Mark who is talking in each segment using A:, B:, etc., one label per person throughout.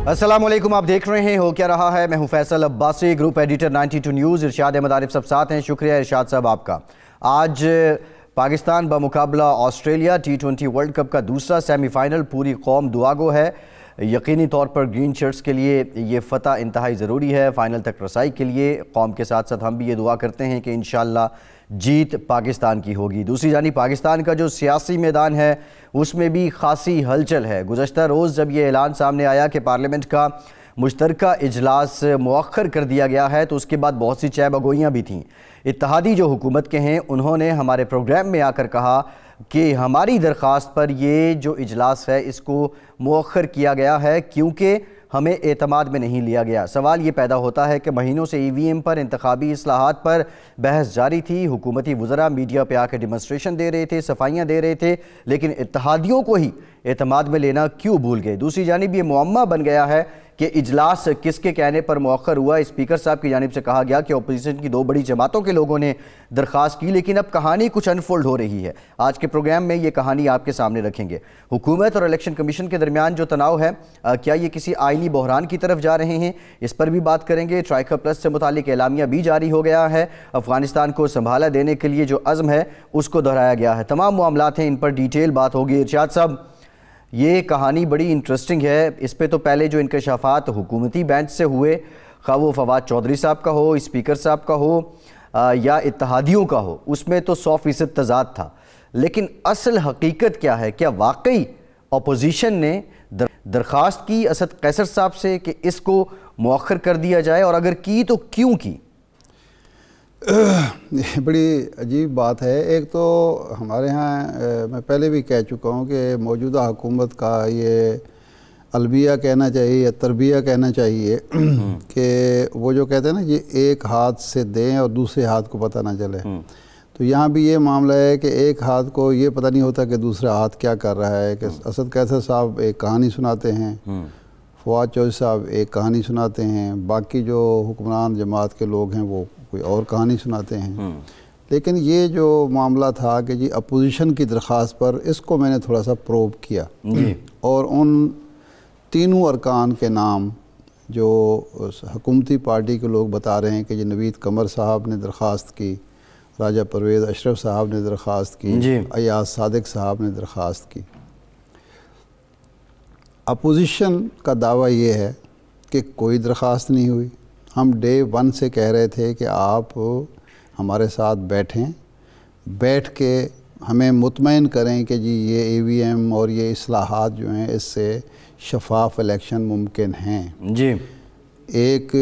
A: السلام علیکم، آپ دیکھ رہے ہیں ہو کیا رہا ہے۔ میں ہوں Faisal Abbasi, group editor 92 news. Irshad Ahmed Arif sahab ساتھ ہیں، شکریہ ارشاد صاحب آپ کا۔ آج پاکستان بمقابلہ آسٹریلیا T20 ورلڈ کپ کا دوسرا سیمی فائنل، پوری قوم دعا گو ہے۔ یقینی طور پر گرین شرٹس کے لیے یہ فتح انتہائی ضروری ہے فائنل تک رسائی کے لیے۔ قوم کے ساتھ ساتھ ہم بھی یہ دعا کرتے ہیں کہ انشاءاللہ جیت پاکستان کی ہوگی۔ دوسری جانب پاکستان کا جو سیاسی میدان ہے اس میں بھی خاصی ہلچل ہے۔ گزشتہ روز جب یہ اعلان سامنے آیا کہ پارلیمنٹ کا مشترکہ اجلاس مؤخر کر دیا گیا ہے تو اس کے بعد بہت سی چہ بگوئیاں بھی تھیں۔ اتحادی جو حکومت کے ہیں انہوں نے ہمارے پروگرام میں آ کر کہا کہ ہماری درخواست پر یہ جو اجلاس ہے اس کو مؤخر کیا گیا ہے کیونکہ ہمیں اعتماد میں نہیں لیا گیا۔ سوال یہ پیدا ہوتا ہے کہ مہینوں سے EVM پر، انتخابی اصلاحات پر بحث جاری تھی، حکومتی وزراء میڈیا پہ آ کے ڈیمونسٹریشن دے رہے تھے، صفائیاں دے رہے تھے، لیکن اتحادیوں کو ہی اعتماد میں لینا کیوں بھول گئے؟ دوسری جانب یہ معمہ بن گیا ہے کہ اجلاس کس کے کہنے پر مؤخر ہوا۔ اسپیکر صاحب کی جانب سے کہا گیا کہ اپوزیشن کی دو بڑی جماعتوں کے لوگوں نے درخواست کی، لیکن اب کہانی کچھ انفولڈ ہو رہی ہے۔ آج کے پروگرام میں یہ کہانی آپ کے سامنے رکھیں گے۔ حکومت اور الیکشن کمیشن کے درمیان جو تناؤ ہے، کیا یہ کسی آئینی بحران کی طرف جا رہے ہیں؟ اس پر بھی بات کریں گے۔ ٹرائیکر پلس سے متعلق اعلامیہ بھی جاری ہو گیا ہے۔ افغانستان کو سنبھالا دینے کے لیے جو عزم ہے اس کو دہرایا گیا ہے۔ تمام معاملات ہیں، ان پر ڈیٹیل بات ہوگی۔ ارشاد صاحب، یہ کہانی بڑی انٹرسٹنگ ہے۔ اس پہ تو پہلے جو انکشافات حکومتی بینچ سے ہوئے، خواہ وہ فواد چودھری صاحب کا ہو، اسپیکر صاحب کا ہو یا اتحادیوں کا ہو، اس میں تو 100% تضاد تھا، لیکن اصل حقیقت کیا ہے؟ کیا واقعی اپوزیشن نے درخواست کی اسد قیصر صاحب سے کہ اس کو مؤخر کر دیا جائے، اور اگر کی تو کیوں کی؟
B: یہ بڑی عجیب بات ہے۔ ایک تو ہمارے ہاں میں پہلے بھی کہہ چکا ہوں کہ موجودہ حکومت کا یہ البیہ کہنا چاہیے یا تربیہ کہنا چاہیے کہ وہ جو کہتے ہیں نا یہ ایک ہاتھ سے دیں اور دوسرے ہاتھ کو پتہ نہ چلے، تو یہاں بھی یہ معاملہ ہے کہ ایک ہاتھ کو یہ پتہ نہیں ہوتا کہ دوسرا ہاتھ کیا کر رہا ہے۔ کہ اسد قیصر صاحب ایک کہانی سناتے ہیں، فواد چودھری صاحب ایک کہانی سناتے ہیں، باقی جو حکمران جماعت کے لوگ ہیں وہ کوئی اور کہانی سناتے ہیں۔ لیکن یہ جو معاملہ تھا کہ جی اپوزیشن کی درخواست پر، اس کو میں نے تھوڑا سا پروب کیا اور ان تینوں ارکان کے نام جو حکومتی پارٹی کے لوگ بتا رہے ہیں کہ جی نوید قمر صاحب نے درخواست کی، راجہ پرویز اشرف صاحب نے درخواست کی، ایاز صادق صاحب نے درخواست کی۔ اپوزیشن کا دعویٰ یہ ہے کہ کوئی درخواست نہیں ہوئی۔ ہم ڈے 1 سے کہہ رہے تھے کہ آپ ہمارے ساتھ بیٹھیں، بیٹھ کے ہمیں مطمئن کریں کہ جی یہ EVM اور یہ اصلاحات جو ہیں اس سے شفاف الیکشن ممکن ہیں۔
A: جی،
B: ایک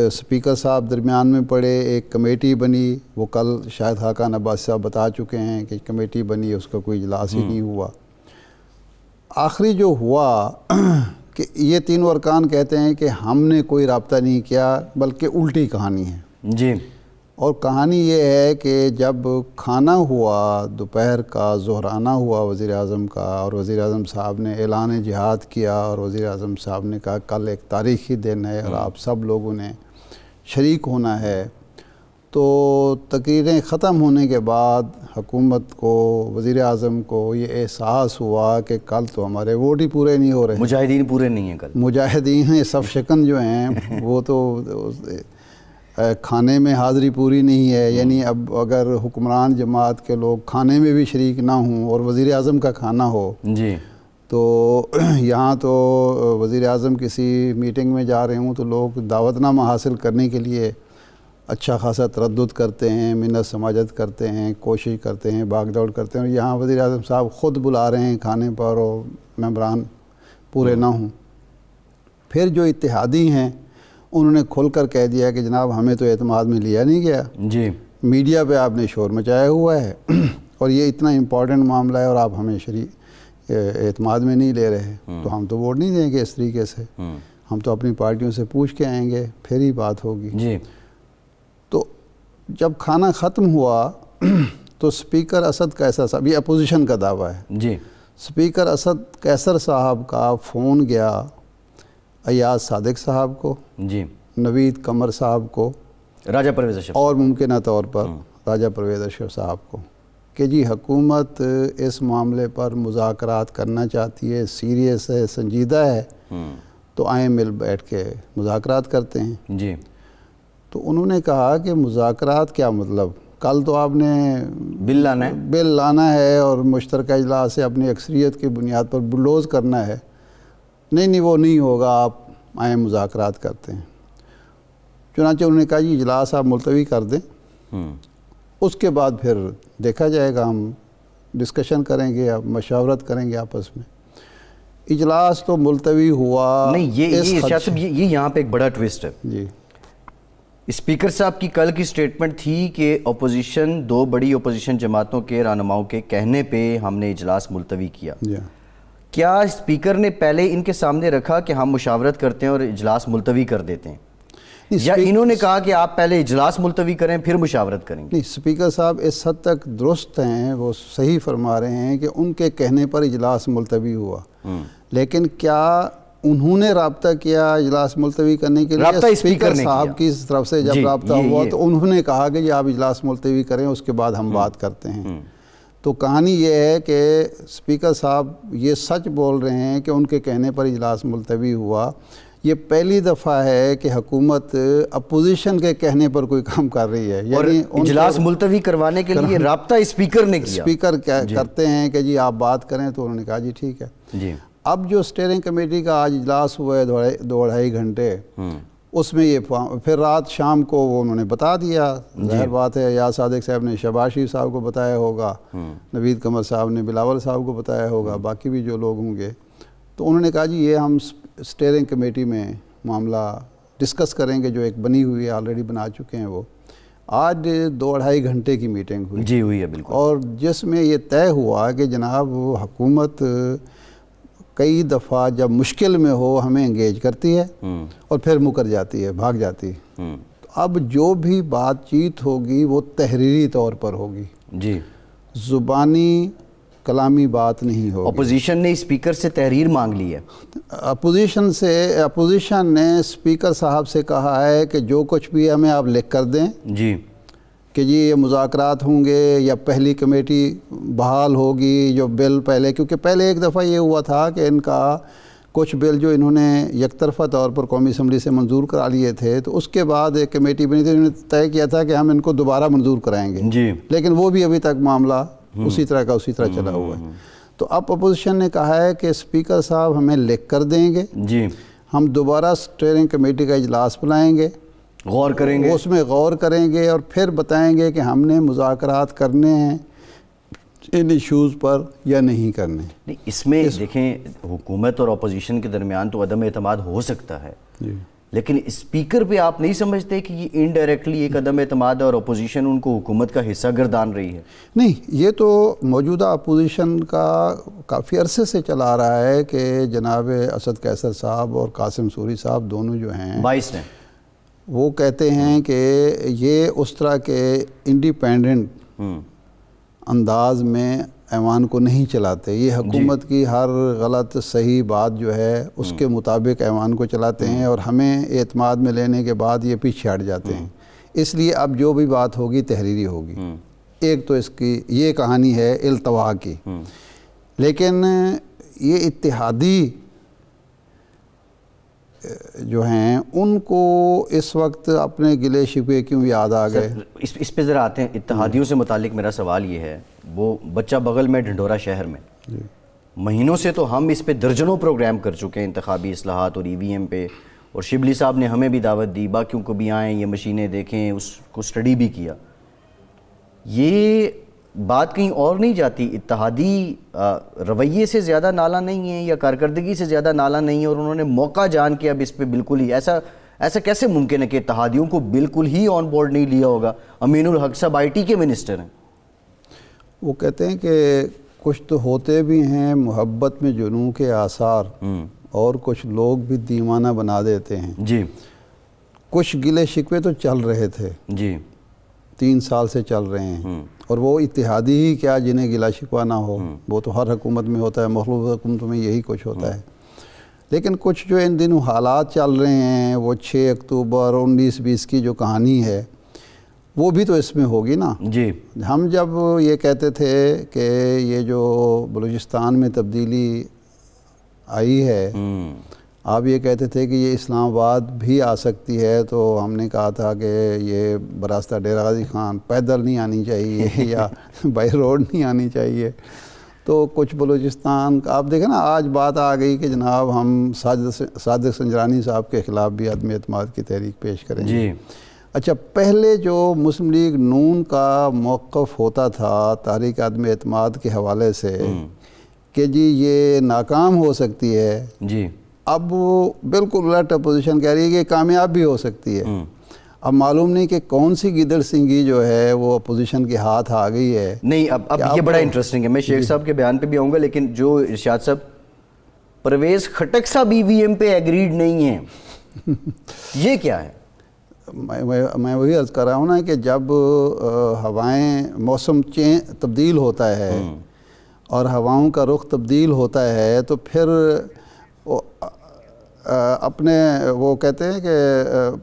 B: اسپیکر صاحب درمیان میں پڑے، ایک کمیٹی بنی، وہ کل شاید خاقان عباس صاحب بتا چکے ہیں کہ کمیٹی بنی، اس کا کوئی اجلاس ہی نہیں ہوا۔ آخری جو ہوا کہ یہ تینوں ارکان کہتے ہیں کہ ہم نے کوئی رابطہ نہیں کیا، بلکہ الٹی کہانی ہے۔
A: جی،
B: اور کہانی یہ ہے کہ جب کھانا ہوا دوپہر کا، ظہرانہ ہوا وزیر اعظم کا، اور وزیر اعظم صاحب نے اعلان جہاد کیا، اور وزیر اعظم صاحب نے کہا کل ایک تاریخی دن ہے اور آپ سب لوگوں نے شریک ہونا ہے، تو تقریریں ختم ہونے کے بعد حکومت کو، وزیر اعظم کو یہ احساس ہوا کہ کل تو ہمارے ووٹ ہی پورے نہیں ہو رہے،
A: مجاہدین پورے نہیں ہیں، کل
B: مجاہدین ہیں صف شکن جو ہیں وہ تو کھانے میں حاضری پوری نہیں ہے۔ یعنی اب اگر حکمران جماعت کے لوگ کھانے میں بھی شریک نہ ہوں اور وزیر اعظم کا کھانا ہو،
A: جی،
B: تو یہاں تو وزیر اعظم کسی میٹنگ میں جا رہے ہوں تو لوگ دعوت نامہ حاصل کرنے کے لیے اچھا خاصا تردد کرتے ہیں، منت سماجت کرتے ہیں، کوشش کرتے ہیں، بھاگ دوڑ کرتے ہیں، اور یہاں وزیر اعظم صاحب خود بلا رہے ہیں کھانے پر اور ممبران پورے نہ ہوں۔ پھر جو اتحادی ہیں انہوں نے کھل کر کہہ دیا کہ جناب ہمیں تو اعتماد میں لیا نہیں گیا،
A: جی،
B: میڈیا پہ آپ نے شور مچایا ہوا ہے اور یہ اتنا امپورٹنٹ معاملہ ہے اور آپ ہمیں اعتماد میں نہیں لے رہے، تو ہم تو ووٹ نہیں دیں گے اس طریقے سے، ہم تو اپنی پارٹیوں سے پوچھ کے آئیں گے، پھر ہی بات ہوگی۔
A: جی،
B: تو جب کھانا ختم ہوا تو اسپیکر اسد قیصر صاحب، یہ اپوزیشن کا دعویٰ ہے،
A: جی،
B: اسپیکر اسد قیصر صاحب کا فون گیا ایاز صادق صاحب کو،
A: جی،
B: نوید قمر صاحب کو،
A: راجہ پرویز اشرف،
B: اور ممکنہ طور پر راجہ پرویز اشرف صاحب کو، کہ جی حکومت اس معاملے پر مذاکرات کرنا چاہتی ہے، سیریس ہے، سنجیدہ ہے، تو آئیں مل بیٹھ کے مذاکرات کرتے ہیں۔
A: جی،
B: تو انہوں نے کہا کہ مذاکرات کیا مطلب، کل تو آپ نے بل لانا ہے اور مشترکہ اجلاس سے اپنی اکثریت کی بنیاد پر بلوز کرنا ہے، نہیں وہ نہیں ہوگا، آپ آئیں مذاکرات کرتے ہیں۔ چنانچہ انہوں نے کہا جی اجلاس آپ ملتوی کر دیں، اس کے بعد پھر دیکھا جائے گا، ہم ڈسکشن کریں گے، مشاورت کریں گے آپس میں۔ اجلاس تو ملتوی ہوا۔
A: نہیں، یہ ارشاد صاحب، یہ یہاں پہ ایک بڑا ٹوسٹ ہے۔
B: جی،
A: اسپیکر صاحب کی کل کی سٹیٹمنٹ تھی کہ اپوزیشن، دو بڑی اپوزیشن جماعتوں کے رہنماؤں کے کہنے پہ ہم نے اجلاس ملتوی کیا۔ کیا اسپیکر نے پہلے ان کے سامنے رکھا کہ ہم مشاورت کرتے ہیں اور اجلاس ملتوی کر دیتے ہیں، یا انہوں نے کہا کہ آپ پہلے اجلاس ملتوی کریں پھر مشاورت کریں گے؟
B: نہیں، اسپیکر صاحب اس حد تک درست ہیں، وہ صحیح فرما رہے ہیں کہ ان کے کہنے پر اجلاس ملتوی ہوا، لیکن کیا انہوں نے رابطہ کیا اجلاس ملتوی کرنے کے لیے؟ اسپیکر صاحب کی طرف سے جب رابطہ ہوا تو انہوں نے کہا کہ آپ اجلاس ملتوی کریں، اس کے بعد ہم بات کرتے ہیں۔ تو کہانی یہ ہے کہ اسپیکر صاحب یہ سچ بول رہے ہیں کہ ان کے کہنے پر اجلاس ملتوی ہوا۔ یہ پہلی دفعہ ہے کہ حکومت اپوزیشن کے کہنے پر کوئی کام کر رہی ہے، یعنی
A: اجلاس ملتوی کروانے کے لیے رابطہ اسپیکر نے کیا۔
B: اسپیکر کرتے ہیں کہ جی آپ بات کریں، تو انہوں نے کہا جی ٹھیک ہے۔
A: جی،
B: اب جو اسٹیئرنگ کمیٹی کا آج اجلاس ہوا ہے 2-2.5 گھنٹے، اس میں یہ پھر رات شام کو وہ انہوں نے بتا دیا، ظاہر بات ہے یا صادق صاحب نے شہباز شریف صاحب کو بتایا ہوگا، نوید قمر صاحب نے بلاول صاحب کو بتایا ہوگا، باقی بھی جو لوگ ہوں گے، تو انہوں نے کہا جی یہ ہم اسٹیئرنگ کمیٹی میں معاملہ ڈسکس کریں گے، جو ایک بنی ہوئی ہے، آلریڈی بنا چکے ہیں وہ۔ آج 2-2.5 گھنٹے کی میٹنگ ہوئی،
A: جی ہوئی ہے بالکل،
B: اور جس میں یہ طے ہوا کہ جناب حکومت کئی دفعہ جب مشکل میں ہو ہمیں انگیج کرتی ہے اور پھر مکر جاتی ہے، بھاگ جاتی ہے۔ اب جو بھی بات چیت ہوگی وہ تحریری طور پر ہوگی،
A: جی،
B: زبانی کلامی بات نہیں ہوگی۔
A: اپوزیشن نے اسپیکر سے تحریر مانگ لی ہے۔
B: اپوزیشن نے اسپیکر صاحب سے کہا ہے کہ جو کچھ بھی ہمیں آپ لکھ کر دیں،
A: جی،
B: کہ جی یہ مذاکرات ہوں گے یا پہلی کمیٹی بحال ہوگی، جو بل پہلے، کیونکہ پہلے ایک دفعہ یہ ہوا تھا کہ ان کا کچھ بل جو انہوں نے یک طرفہ طور پر قومی اسمبلی سے منظور کرا لیے تھے، تو اس کے بعد ایک کمیٹی بنی تھی، انہوں نے طے کیا تھا کہ ہم ان کو دوبارہ منظور کرائیں گے،
A: جی،
B: لیکن وہ بھی ابھی تک معاملہ اسی طرح کا اسی طرح چلا ہوا ہے۔ تو اب اپوزیشن نے کہا ہے کہ اسپیکر صاحب ہمیں لکھ کر دیں گے،
A: جی،
B: ہم دوبارہ اسٹیئرنگ کمیٹی کا اجلاس بلائیں گے،
A: غور کریں گے،
B: اس میں غور کریں گے اور پھر بتائیں گے کہ ہم نے مذاکرات کرنے ہیں ان ایشوز پر یا نہیں کرنے۔
A: نہیں، اس میں دیکھیں حکومت اور اپوزیشن کے درمیان تو عدم اعتماد ہو سکتا ہے، لیکن اسپیکر پہ آپ نہیں سمجھتے کہ یہ انڈائریکٹلی ایک عدم اعتماد ہے اور اپوزیشن ان کو حکومت کا حصہ گردان رہی ہے؟
B: نہیں، یہ تو موجودہ اپوزیشن کا کافی عرصے سے چلا رہا ہے کہ جناب اسد قیصر صاحب اور قاسم سوری صاحب دونوں جو ہیں،
A: 22 نے،
B: وہ کہتے ہیں کہ یہ اس طرح کے انڈیپینڈنٹ انداز میں ایوان کو نہیں چلاتے، یہ حکومت کی ہر غلط صحیح بات جو ہے اس کے مطابق ایوان کو چلاتے ہیں اور ہمیں اعتماد میں لینے کے بعد یہ پیچھے ہٹ جاتے ہیں، اس لیے اب جو بھی بات ہوگی تحریری ہوگی۔ ایک تو اس کی یہ کہانی ہے التوا کی، لیکن یہ اتحادی جو ہیں ان کو اس وقت اپنے گلے شکوے کیوں یاد آ گئے؟
A: اس پہ ذرا آتے ہیں۔ اتحادیوں سے متعلق میرا سوال یہ ہے، وہ بچہ بغل میں ڈھنڈورا شہر میں مہینوں سے تو ہم اس پہ درجنوں پروگرام کر چکے ہیں، انتخابی اصلاحات اور EVM پہ، اور شبلی صاحب نے ہمیں بھی دعوت دی، باقیوں کو بھی آئیں، یہ مشینیں دیکھیں، اس کو سٹڈی بھی کیا۔ یہ بات کہیں اور نہیں جاتی؟ اتحادی رویے سے زیادہ نالا نہیں ہے یا کارکردگی سے زیادہ نالا نہیں ہے، اور انہوں نے موقع جان کے اب اس پہ بالکل ہی ایسا کیسے ممکن ہے کہ اتحادیوں کو بالکل ہی آن بورڈ نہیں لیا ہوگا؟ امین الحق صاحب IT کے منسٹر ہیں۔
B: وہ کہتے ہیں کہ کچھ تو ہوتے بھی ہیں محبت میں جنوں کے آثار، اور کچھ لوگ بھی دیوانہ بنا دیتے ہیں۔
A: جی،
B: کچھ گلے شکوے تو چل رہے تھے،
A: جی،
B: 3 سال سے چل رہے ہیں، اور وہ اتحادی ہی کیا جنہیں گلہ شکوہ نہ ہو، وہ تو ہر حکومت میں ہوتا ہے، مخلوط حکومتوں میں یہی کچھ ہوتا ہے۔ لیکن کچھ جو ان دنوں حالات چل رہے ہیں، وہ 6 اکتوبر 19-20 کی جو کہانی ہے، وہ بھی تو اس میں ہوگی نا۔
A: جی،
B: ہم جب یہ کہتے تھے کہ یہ جو بلوچستان میں تبدیلی آئی ہے، آپ یہ کہتے تھے کہ یہ اسلام آباد بھی آ سکتی ہے، تو ہم نے کہا تھا کہ یہ براستہ ڈیرہ غازی خان پیدل نہیں آنی چاہیے یا بائی روڈ نہیں آنی چاہیے. تو کچھ بلوچستان آپ دیکھیں نا، آج بات آ گئی کہ جناب ہم صادق سنجرانی صاحب کے خلاف بھی عدم اعتماد کی تحریک پیش کریں گے. اچھا، پہلے جو مسلم لیگ نون کا موقف ہوتا تھا تحریک عدم اعتماد کے حوالے سے کہ جی یہ ناکام ہو سکتی ہے،
A: جی
B: اب وہ بالکل الٹ اپوزیشن کہہ رہی ہے کہ کامیاب بھی ہو سکتی ہے. اب معلوم نہیں کہ کون سی گیدڑ سنگھی جو ہے وہ اپوزیشن کے ہاتھ آ گئی ہے.
A: نہیں، اب یہ بڑا انٹرسٹنگ ہے. میں شیخ صاحب کے بیان پہ بھی آؤں گا، لیکن جو ارشاد صاحب، پرویز خٹک صاحب ای وی ایم پہ ایگریڈ نہیں ہیں، یہ کیا ہے؟
B: میں وہی عرض کر رہا ہوں نا کہ جب ہوائیں موسم تبدیل ہوتا ہے اور ہواؤں کا رخ تبدیل ہوتا ہے تو پھر اپنے وہ کہتے ہیں کہ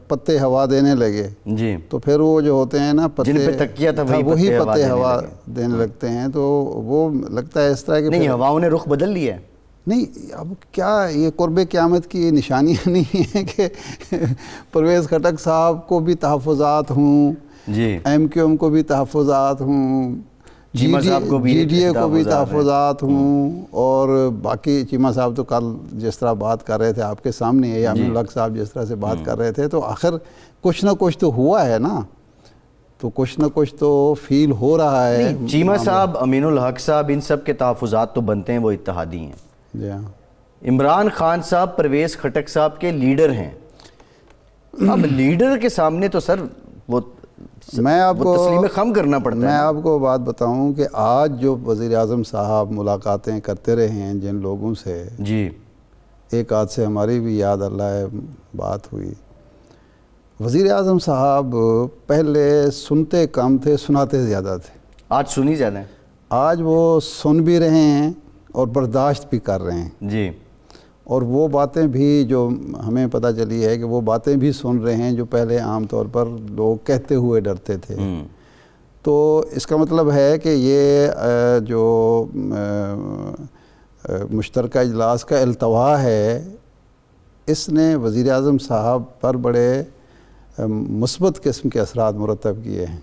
B: پتے ہوا دینے لگے،
A: جی
B: تو پھر وہ جو ہوتے ہیں نا پتے،
A: جن پہ تکیہ تھا
B: وہی پتے ہوا دینے لگتے ہیں. تو وہ لگتا ہے اس طرح کہ
A: نہیں، ہواؤں نے رخ بدل لیا ہے.
B: نہیں، اب کیا یہ قرب قیامت کی نشانیاں نہیں ہیں کہ پرویز خٹک صاحب کو بھی تحفظات ہوں،
A: جی
B: ایم کیو ایم کو بھی تحفظات ہوں،
A: چیمہ صاحب کو بھی
B: جی ڈی اے کو بھی تحفظات ہوں، اور باقی چیمہ صاحب تو کل جس طرح بات کر رہے تھے آپ کے سامنے، یامین الحق صاحب جس طرح سے بات کر رہے تھے، تو آخر کچھ نہ کچھ تو ہوا ہے نا، تو کچھ نہ کچھ تو فیل ہو رہا ہے.
A: چیمہ صاحب، امین الحق صاحب، ان سب کے تحفظات تو بنتے ہیں، وہ اتحادی ہیں.
B: جی ہاں.
A: عمران خان صاحب پرویز خٹک صاحب کے لیڈر ہیں. اب لیڈر کے سامنے تو سر وہ تسلیم خم کرنا پڑتا ہے.
B: میں آپ کو بات بتاؤں کہ آج جو وزیر اعظم صاحب ملاقاتیں کرتے رہے ہیں جن لوگوں سے،
A: جی
B: ایک آدھ سے ہماری بھی یاد اللہ ہے بات ہوئی. وزیر اعظم صاحب پہلے سنتے کم تھے، سناتے زیادہ تھے.
A: آج سنی زیادہ ہے.
B: آج وہ سن بھی رہے ہیں اور برداشت بھی کر رہے ہیں.
A: جی.
B: اور وہ باتیں بھی جو ہمیں پتہ چلی ہے کہ وہ باتیں بھی سن رہے ہیں جو پہلے عام طور پر لوگ کہتے ہوئے ڈرتے تھے. تو اس کا مطلب ہے کہ یہ جو مشترکہ اجلاس کا التوا ہے، اس نے وزیر اعظم صاحب پر بڑے مثبت قسم کے اثرات مرتب کیے ہیں.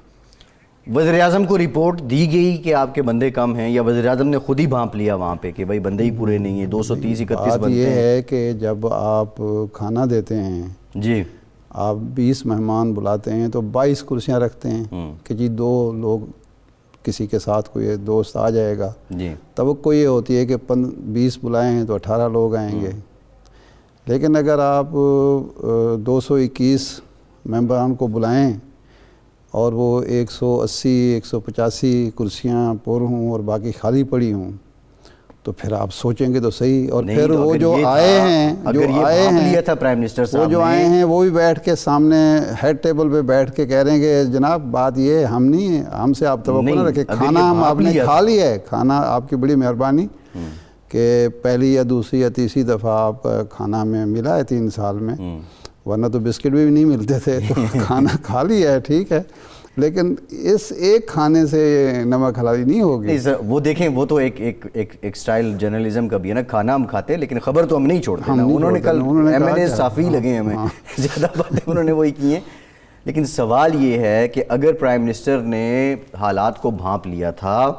A: وزیر اعظم کو رپورٹ دی گئی کہ آپ کے بندے کم ہیں، یا وزیر اعظم نے خود ہی بھانپ لیا وہاں پہ کہ بھائی بندے ہی پورے نہیں ہیں، 230 31
B: بات
A: بنتے
B: یہ
A: ہیں؟
B: ہے کہ جب آپ کھانا دیتے ہیں،
A: جی
B: آپ 20 مہمان بلاتے ہیں تو 22 کرسیاں رکھتے ہیں کہ جی 2 لوگ کسی کے ساتھ کوئی دوست آ جائے گا.
A: جی
B: توقع یہ ہوتی ہے کہ 20 بلائے ہیں تو 18 لوگ آئیں گے. لیکن اگر آپ 221 ممبران کو بلائیں اور وہ 180 185 کرسیاں پر ہوں اور باقی خالی پڑی ہوں، تو پھر آپ سوچیں گے تو صحیح. اور پھر وہ جو آئے ہیں، وہ جو آئے ہیں وہ بھی بیٹھ کے سامنے ہیڈ ٹیبل پہ بیٹھ کے کہہ رہے ہیں کہ جناب بات یہ ہم نہیں، ہم سے آپ توقع نہ رکھیں، کھانا ہم آپ نے کھا لیا ہے، کھانا آپ کی بڑی مہربانی کہ پہلی یا دوسری یا تیسری دفعہ آپ کا کھانا ہمیں ملا ہے 3 سال میں، ورنہ تو بسکٹ بھی نہیں ملتے تھے. تو کھانا کھا لیا ہے، ٹھیک ہے، لیکن اس ایک کھانے سے نمک حلالی نہیں ہوگی.
A: نہیں سر، وہ دیکھیں، وہ تو ایک سٹائل جرنلزم کا بھی ہے نا، کھانا ہم کھاتے ہیں لیکن خبر تو ہم نہیں چھوڑتے. انہوں نے کل ایم ایل اے صافی لگے ہیں ہمیں، زیادہ باتیں انہوں نے وہی کی ہیں. لیکن سوال یہ ہے کہ اگر پرائم منسٹر نے حالات کو بھانپ لیا تھا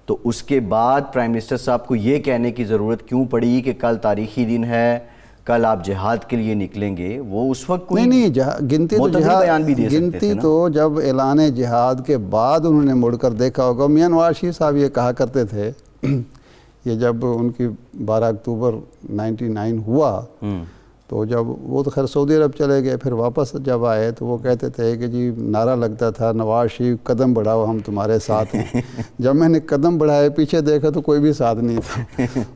A: تو اس کے بعد پرائم منسٹر صاحب کو یہ کہنے کی ضرورت کیوں پڑی کہ کل تاریخی دن ہے، کل آپ جہاد کے لیے نکلیں گے؟ وہ اس وقت کوئی
B: نہیں گنتی تو
A: بیان بھی دے سکتے تھے.
B: گنتی تو جب اعلان جہاد کے بعد انہوں نے مڑ کر دیکھا ہوگا. میاں نواز شریف صاحب یہ کہا کرتے تھے، یہ جب ان کی 12 اکتوبر 99 ہوا تو جب وہ تو خیر سعودی عرب چلے گئے، پھر واپس جب آئے تو وہ کہتے تھے کہ جی نعرہ لگتا تھا نواز شریف قدم بڑھاؤ ہم تمہارے ساتھ ہیں. جب میں نے قدم بڑھائے پیچھے دیکھا تو کوئی بھی ساتھ نہیں تھا.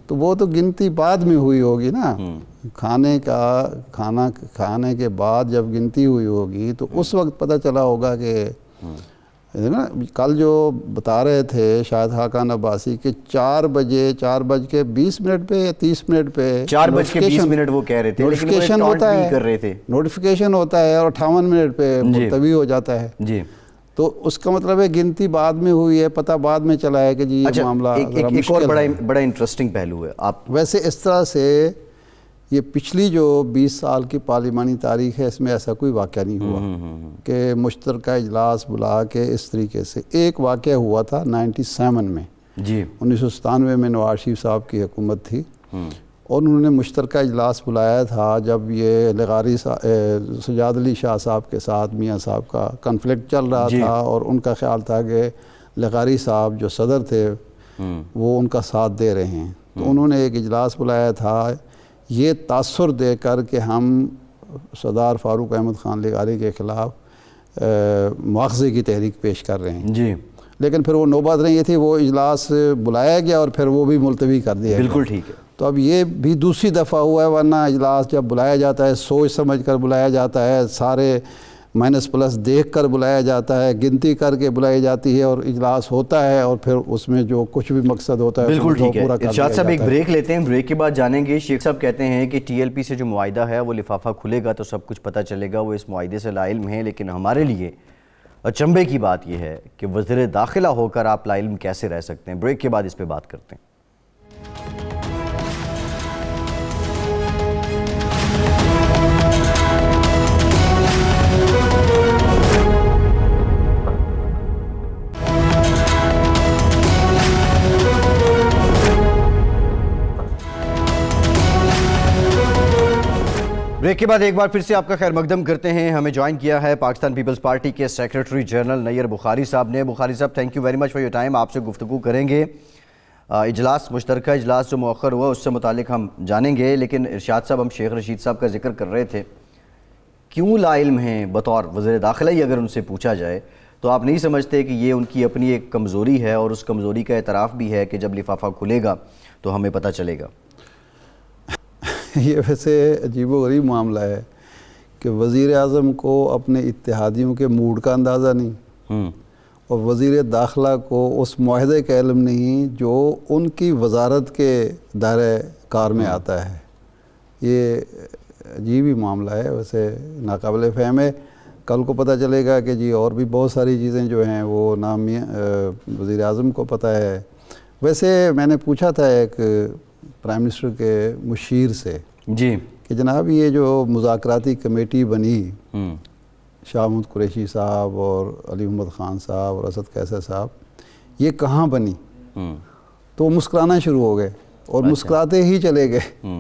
B: تو وہ تو گنتی بعد میں ہوئی ہوگی نا، کھانے کے بعد جب گنتی ہوئی ہوگی تو اس وقت پتہ چلا ہوگا کہ کل جو بتا رہے تھے شاہد خاقان عباسی کہ 4:20 پہ یا 30 منٹ پہ
A: 4:20 وہ کہہ رہے تھے،
B: نوٹیفیکیشن ہوتا ہے، نوٹیفیکیشن ہوتا ہے اور 58 منٹ پہ ملتوی ہو جاتا ہے.
A: جی
B: تو اس کا مطلب ہے گنتی بعد میں ہوئی ہے، پتہ بعد میں چلا ہے کہ جی یہ معاملہ
A: ایک اور بڑا انٹرسٹنگ پہلو ہے. آپ
B: ویسے اس طرح سے یہ پچھلی جو 20 سال کی پارلیمانی تاریخ ہے اس میں ایسا کوئی واقعہ نہیں ہوا کہ مشترکہ اجلاس بلا کے اس طریقے سے. ایک واقعہ ہوا تھا 97 میں
A: جی
B: 1997 میں نواز شریف صاحب کی حکومت تھی اور انہوں نے مشترکہ اجلاس بلایا تھا جب یہ لغاری سجاد علی شاہ صاحب کے ساتھ میاں صاحب کا کنفلکٹ چل رہا تھا اور ان کا خیال تھا کہ لغاری صاحب جو صدر تھے وہ ان کا ساتھ دے رہے ہیں. تو انہوں نے ایک اجلاس بلایا تھا یہ تاثر دے کر کہ ہم سردار فاروق احمد خان لغاری کے خلاف مواخذے کی تحریک پیش کر رہے ہیں.
A: جی
B: لیکن پھر وہ نوبت نہیں یہ تھی, وہ اجلاس بلایا گیا اور پھر وہ بھی ملتوی کر دیا گیا.
A: بالکل ٹھیک ہے.
B: تو اب یہ بھی دوسری دفعہ ہوا ہے, ورنہ اجلاس جب بلایا جاتا ہے سوچ سمجھ کر بلایا جاتا ہے, سارے مائنس پلس دیکھ کر بلایا جاتا ہے, گنتی کر کے بلائی جاتی ہے اور اجلاس ہوتا ہے اور پھر اس میں جو کچھ بھی مقصد ہوتا ہے
A: بالکل ٹھیک ہے.
B: پورا کر
A: ارشاد
B: دیا
A: صاحب ایک
B: جاتا ہے.
A: بریک لیتے ہیں, بریک کے بعد جانیں گے. شیخ صاحب کہتے ہیں کہ ٹی ایل پی سے جو معاہدہ ہے وہ لفافہ کھلے گا تو سب کچھ پتہ چلے گا, وہ اس معاہدے سے لاعلم ہیں, لیکن ہمارے لیے اچنبے کی بات یہ ہے کہ وزیر داخلہ ہو کر آپ لاعلم کیسے رہ سکتے ہیں. بریک کے بعد اس پہ بات کرتے ہیں. بریک کے بعد ایک بار پھر سے آپ کا خیر مقدم کرتے ہیں. ہمیں جوائن کیا ہے پاکستان پیپلز پارٹی کے سیکریٹری جنرل نیر بخاری صاحب نے. بخاری صاحب thank you very much for your time. آپ سے گفتگو کریں گے. اجلاس مشترکہ اجلاس جو مؤخر ہوا اس سے متعلق ہم جانیں گے, لیکن ارشاد صاحب ہم شیخ رشید صاحب کا ذکر کر رہے تھے. کیوں لاعلم ہیں بطور وزیر داخلہ ہی اگر ان سے پوچھا جائے تو آپ نہیں سمجھتے کہ یہ ان کی اپنی ایک کمزوری ہے اور اس کمزوری کا اعتراف بھی ہے کہ جب لفافہ کھلے گا تو ہمیں پتہ چلے گا؟
B: یہ ویسے عجیب و غریب معاملہ ہے کہ وزیر اعظم کو اپنے اتحادیوں کے موڈ کا اندازہ نہیں اور وزیر داخلہ کو اس معاہدے کا علم نہیں جو ان کی وزارت کے دائرہ کار میں آتا ہے. یہ عجیب ہی معاملہ ہے, ویسے ناقابل فہم ہے. کل کو پتہ چلے گا کہ جی اور بھی بہت ساری چیزیں جو ہیں وہ نام وزیر اعظم کو پتہ ہے. ویسے میں نے پوچھا تھا ایک پرائم منسٹر کے مشیر سے
A: جی
B: کہ جناب یہ جو مذاکراتی کمیٹی بنی شاہ محمود قریشی صاحب اور علی محمد خان صاحب اور اسد قیصر صاحب, یہ کہاں بنی؟ تو وہ مسکرانا شروع ہو گئے اور مسکراتے ہی چلے گئے.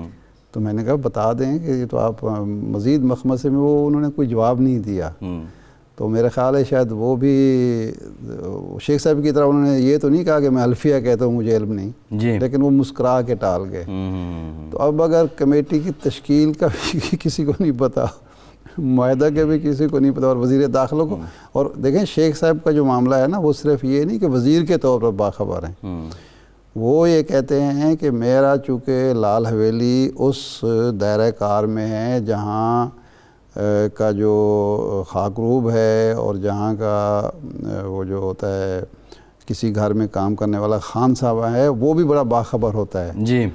B: تو میں نے کہا بتا دیں کہ یہ تو آپ مزید مخمصے میں, وہ انہوں نے کوئی جواب نہیں دیا. تو میرا خیال ہے شاید وہ بھی شیخ صاحب کی طرح انہوں نے یہ تو نہیں کہا کہ میں الفیہ کہتا ہوں مجھے علم نہیں, لیکن وہ مسکرا کے ٹال گئے. تو اب اگر کمیٹی کی تشکیل کا بھی کسی کو نہیں پتا, معاہدہ کے بھی کسی کو نہیں پتا, اور وزیر داخلہ کو, اور دیکھیں شیخ صاحب کا جو معاملہ ہے نا وہ صرف یہ نہیں کہ وزیر کے طور پر باخبر ہیں, وہ یہ کہتے ہیں کہ میرا چونکہ لال حویلی اس دائرہ کار میں ہے جہاں کا جو خاکروب ہے اور جہاں کا وہ جو ہوتا ہے کسی گھر میں کام کرنے والا خان صاحب ہے وہ بھی بڑا باخبر ہوتا ہے.
A: جی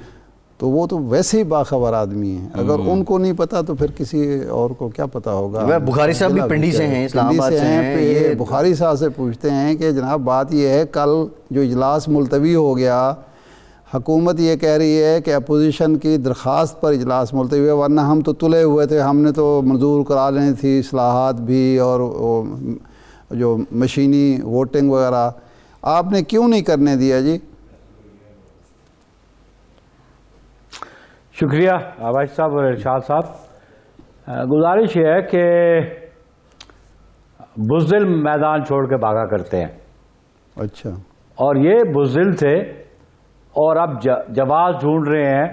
B: تو وہ تو ویسے ہی باخبر آدمی ہیں, اگر ان کو نہیں پتا تو پھر کسی اور کو کیا پتا ہوگا.
A: بخاری صاحب بھی پنڈی سے ہیں, اسلام آباد سے ہیں.
B: یہ بخاری صاحب سے پوچھتے ہیں کہ جناب بات یہ ہے کل جو اجلاس ملتوی ہو گیا, حکومت یہ کہہ رہی ہے کہ اپوزیشن کی درخواست پر اجلاس ملتوی ہے, ورنہ ہم تو تلے ہوئے تھے, ہم نے تو منظور کرا لینی تھی اصلاحات بھی اور جو مشینی ووٹنگ وغیرہ, آپ نے کیوں نہیں کرنے دیا جی؟
C: شکریہ عباس صاحب اور ارشاد صاحب. گزارش یہ ہے کہ بزدل میدان چھوڑ کے بھاگا کرتے ہیں.
B: اچھا,
C: اور یہ بزدل تھے اور اب جواز ڈھونڈ رہے ہیں,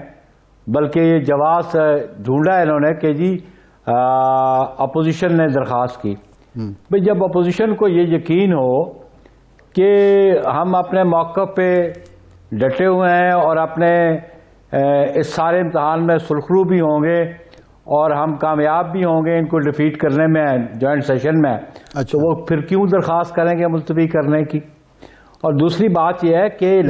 C: بلکہ یہ جواز ڈھونڈا ہے انہوں نے کہ جی اپوزیشن نے درخواست کی. بھئی جب اپوزیشن کو یہ یقین ہو کہ ہم اپنے موقف پہ ڈٹے ہوئے ہیں اور اپنے اس سارے امتحان میں سرخرو بھی ہوں گے اور ہم کامیاب بھی ہوں گے ان کو ڈیفیٹ کرنے میں جوائنٹ سیشن میں, تو وہ پھر کیوں درخواست کریں گے ملتوی کرنے کی؟ اور دوسری بات یہ ہے کہ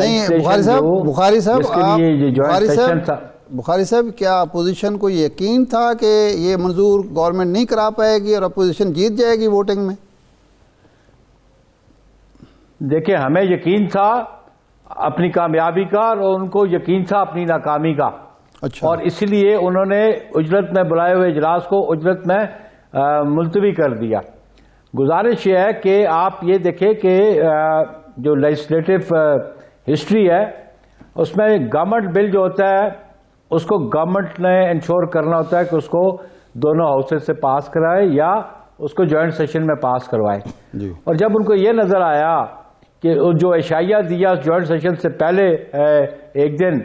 B: بخاری صاحب کیا اپوزیشن کو یقین تھا کہ یہ منظور گورنمنٹ نہیں کرا پائے گی اور اپوزیشن جیت جائے گی ووٹنگ میں؟
C: دیکھیں ہمیں یقین تھا اپنی کامیابی کا اور ان کو یقین تھا اپنی ناکامی کا.
B: اچھا،
C: اور اسی لیے انہوں نے اجرت میں بلائے ہوئے اجلاس کو اجرت میں ملتوی کر دیا۔ گزارش یہ ہے کہ آپ یہ دیکھیں کہ جو لیجسلیٹو ہسٹری ہے اس میں گورنمنٹ بل جو ہوتا ہے اس کو گورنمنٹ نے انشور کرنا ہوتا ہے کہ اس کو دونوں ہاؤسز سے پاس کرائے یا اس کو جوائنٹ سیشن میں پاس کروائے۔
B: جی،
C: اور جب ان کو یہ نظر آیا کہ جو اشائیہ دیا جوائنٹ سیشن سے پہلے ایک دن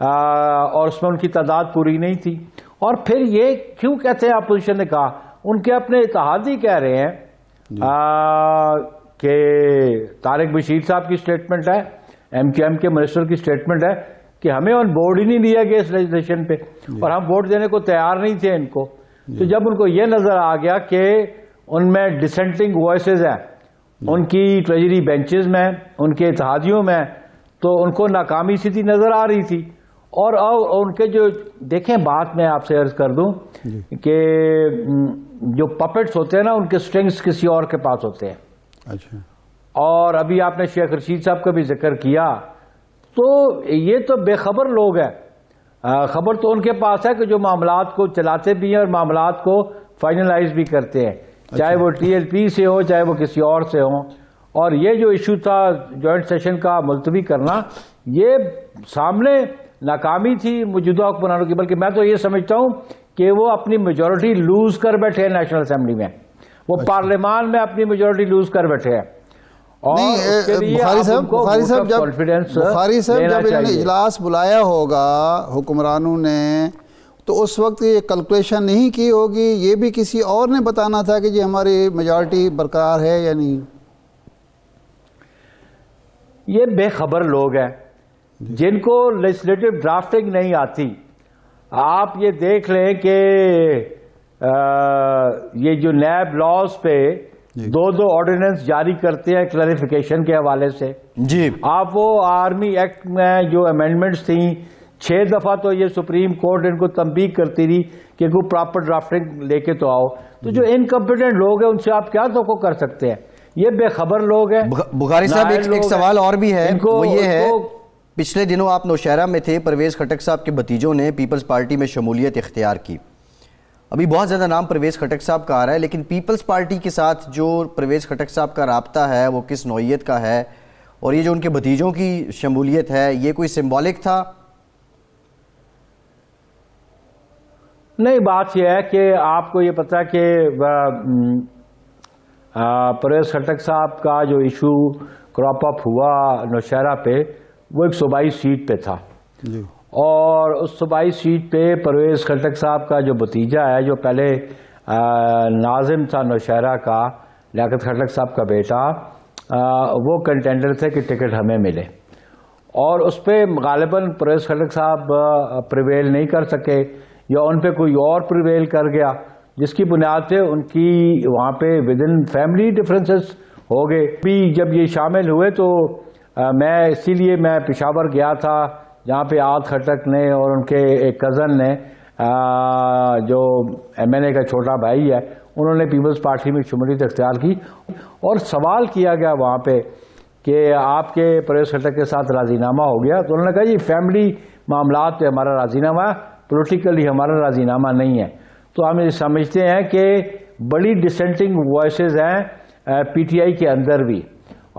C: اور اس میں ان کی تعداد پوری نہیں تھی، اور پھر یہ کیوں کہتے ہیں اپوزیشن نے کہا، ان کے اپنے اتحادی کہہ رہے ہیں کہ طارق بشیر صاحب کی سٹیٹمنٹ ہے، ایم کیو ایم کے منسٹر کی سٹیٹمنٹ ہے کہ ہمیں آن بورڈ ہی نہیں لیا گیا اس لیجسلیشن پہ، اور ہم ووٹ دینے کو تیار نہیں تھے ان کو۔ تو جب ان کو یہ نظر آ گیا کہ ان میں ڈسینٹنگ وائسز ہیں ان کی ٹریجری بینچز میں، ان کے اتحادیوں میں، تو ان کو ناکامی سیدھی نظر آ رہی تھی۔ اور ان کے جو دیکھیں بات میں آپ سے عرض کر دوں کہ جو پپٹس ہوتے ہیں نا ان کے سٹرنگز کسی اور کے پاس ہوتے ہیں۔
B: اچھا،
C: اور ابھی آپ نے شیخ رشید صاحب کا بھی ذکر کیا، تو یہ تو بے خبر لوگ ہیں، خبر تو ان کے پاس ہے کہ جو معاملات کو چلاتے بھی ہیں اور معاملات کو فائنلائز بھی کرتے ہیں، چاہے وہ ٹی ایل پی سے ہو چاہے وہ کسی اور سے ہو۔ اور یہ جو ایشو تھا جوائنٹ سیشن کا ملتوی کرنا، یہ سامنے ناکامی تھی موجودہ حکمرانوں کی، بلکہ میں تو یہ سمجھتا ہوں کہ وہ اپنی میجورٹی لوز کر بیٹھے ہیں نیشنل اسمبلی میں، وہ پارلیمان میں اپنی میجورٹی لوز کر بیٹھے ہیں۔ اور اس کے لیے
B: بخاری صاحب جب انہوں نے اجلاس بلایا ہوگا حکمرانوں نے تو اس وقت یہ کیلکولیشن نہیں کی ہوگی، یہ بھی کسی اور نے بتانا تھا کہ جی ہماری میجورٹی برقرار ہے یا نہیں؟
C: یہ بے خبر لوگ ہیں جن کو لیجسلیٹو ڈرافٹنگ نہیں آتی۔ آپ یہ دیکھ لیں کہ یہ جو نیب لاز پہ دو آرڈیننس جاری کرتے ہیں کلیریفیکیشن کے حوالے سے،
A: جی
C: آپ وہ آرمی ایکٹ میں جو امینڈمنٹس تھیں 6 دفعہ تو یہ سپریم کورٹ ان کو تنبیہ کرتی رہی کہ کوئی پراپر ڈرافٹنگ لے کے تو آؤ۔ تو جو انکمپیٹنٹ لوگ ہیں ان سے آپ کیا توقع کر سکتے ہیں؟ یہ بے خبر لوگ ہیں۔
A: بخاری صاحب ایک سوال اور بھی ہے، وہ یہ ہے پچھلے دنوں آپ نوشہرہ میں تھے، پرویز خٹک صاحب کے بھتیجوں نے پیپلز پارٹی میں شمولیت اختیار کی۔ ابھی بہت زیادہ نام پرویز خٹک صاحب کا آ رہا ہے، لیکن پیپلز پارٹی کے ساتھ جو پرویز خٹک صاحب کا رابطہ ہے وہ کس نوعیت کا ہے، اور یہ جو ان کے بھتیجوں کی شمولیت ہے یہ کوئی سمبولک تھا؟
C: نہیں، بات یہ ہے کہ آپ کو یہ پتا کہ پرویز خٹک صاحب کا جو ایشو کراپ اپ ہوا نوشہرہ پہ وہ ایک صوبائی سیٹ پہ تھا، اور اس صوبائی سیٹ پہ پرویز خٹک صاحب کا جو بھتیجا ہے جو پہلے ناظم تھا نوشہرہ کا، لیاقت خٹک صاحب کا بیٹا، وہ کنٹینڈر تھے کہ ٹکٹ ہمیں ملے، اور اس پہ غالباً پرویز خٹک صاحب پریویل نہیں کر سکے یا ان پہ کوئی اور پریویل کر گیا، جس کی بنیاد پہ ان کی وہاں پہ ودن فیملی ڈفرینسز ہو گئے۔ بھی جب یہ شامل ہوئے تو میں اسی لیے میں پشاور گیا تھا جہاں پہ عاد خٹک نے اور ان کے ایک کزن نے جو ایم این اے کا چھوٹا بھائی ہے انہوں نے پیپلز پارٹی میں شمولیت اختیار کی، اور سوال کیا گیا وہاں پہ کہ آپ کے پرویز خٹک کے ساتھ راضی نامہ ہو گیا، تو انہوں نے کہا جی فیملی معاملات پہ ہمارا راضی نامہ ہے، پولیٹیکلی ہمارا راضی نامہ نہیں ہے۔ تو ہم یہ سمجھتے ہیں کہ بڑی ڈسینٹنگ وائسز ہیں پی ٹی آئی کے اندر بھی،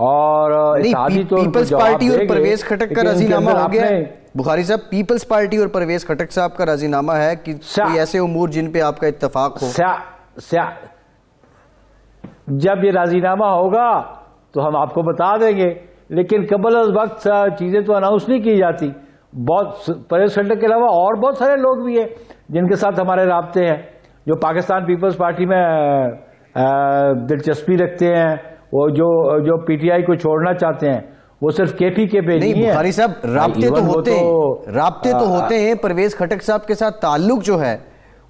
C: اور
A: پیپلز پارٹی اور پرویز خٹک کا راضی نامہ ہو گیا ہے بخاری صاحب؟ پیپلز پارٹی اور پرویز خٹک صاحب کا راضی نامہ ہے کہ کوئی ایسے امور جن پہ آپ کا اتفاق ہو؟
C: جب یہ راضی نامہ ہوگا تو ہم آپ کو بتا دیں گے، لیکن قبل از وقت چیزیں تو اناؤنس نہیں کی جاتی۔ بہت پرویز خٹک کے علاوہ اور بہت سارے لوگ بھی ہیں جن کے ساتھ ہمارے رابطے ہیں جو پاکستان پیپلز پارٹی میں دلچسپی رکھتے ہیں، وہ جو پی ٹی آئی کو چھوڑنا چاہتے ہیں، وہ صرف کے پی کے پہ نہیں ہے۔
A: بخاری صاحب رابطے تو ہوتے ہیں، پرویز خٹک صاحب کے ساتھ تعلق جو ہے